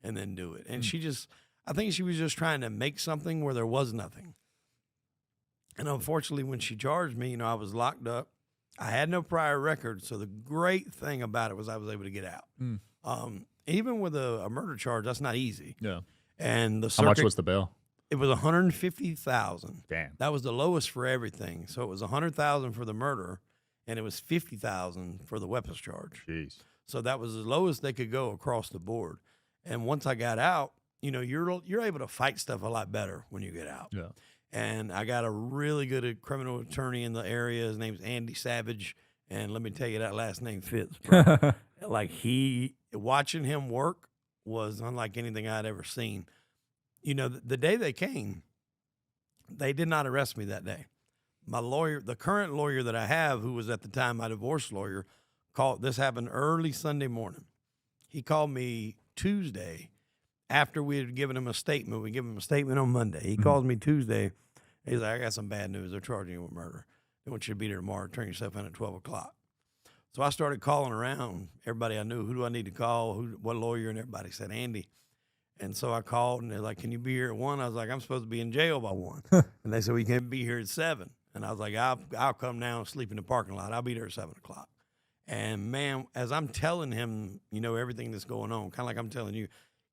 and then do it. And I think she was just trying to make something where there was nothing. And unfortunately, when she charged me, I was locked up. I had no prior record, so the great thing about it was I was able to get out. Even with a murder charge, that's not easy. Yeah. And How much was the bail? It was $150,000. Damn. That was the lowest for everything. So it was $100,000 for the murder, and it was $50,000 for the weapons charge. Jeez. So that was the lowest they could go across the board. And once I got out, you're able to fight stuff a lot better when you get out. Yeah. And I got a really good criminal attorney in the area. His name's Andy Savage. And let me tell you, that last name fits, bro. Like watching him work was unlike anything I'd ever seen. The day they came, they did not arrest me that day. My lawyer, the current lawyer that I have, who was at the time my divorce lawyer, this happened early Sunday morning. He called me Tuesday after we had given him a statement. We gave him a statement on Monday. He calls me Tuesday. He's like, I got some bad news. They're charging you with murder. They want you to be there tomorrow. Turn yourself in at 12 o'clock. So I started calling around everybody I knew. Who do I need to call? What lawyer? And everybody said, Andy. And so I called, and they're like, can you be here at 1? I was like, I'm supposed to be in jail by 1. And they said, well, you can't be here at 7. And I was like, I'll come down and sleep in the parking lot. I'll be there at 7 o'clock. And, man, as I'm telling him, everything that's going on, kind of like I'm telling you,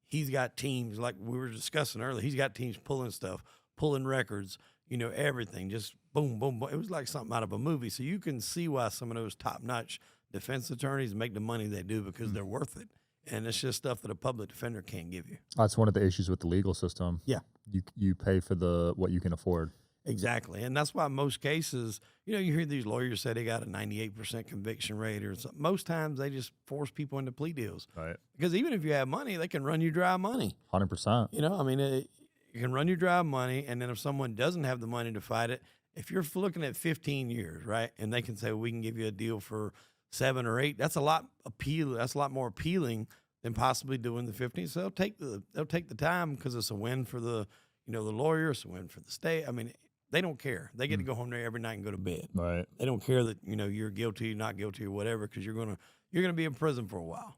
he's got teams, like we were discussing earlier, he's got teams pulling stuff, pulling records, everything, just boom, boom, boom. It was like something out of a movie. So you can see why some of those top-notch defense attorneys make the money they do because they're worth it. And it's just stuff that a public defender can't give you. That's one of the issues with the legal system. Yeah. You pay for what you can afford. Exactly. And that's why most cases, you hear these lawyers say they got a 98% conviction rate or something. Most times they just force people into plea deals. Right. Because even if you have money, they can run you dry money. 100%. You can run you dry money, and then if someone doesn't have the money to fight it, if you're looking at 15 years, right, and they can say, well, we can give you a deal for 7 or 8, that's a lot more appealing than possibly doing the 15. So they'll take the time because it's a win for the lawyer, it's a win for the state. They don't care. They get to go home there every night and go to bed. Right. They don't care that you're guilty, not guilty, or whatever, because you're gonna be in prison for a while.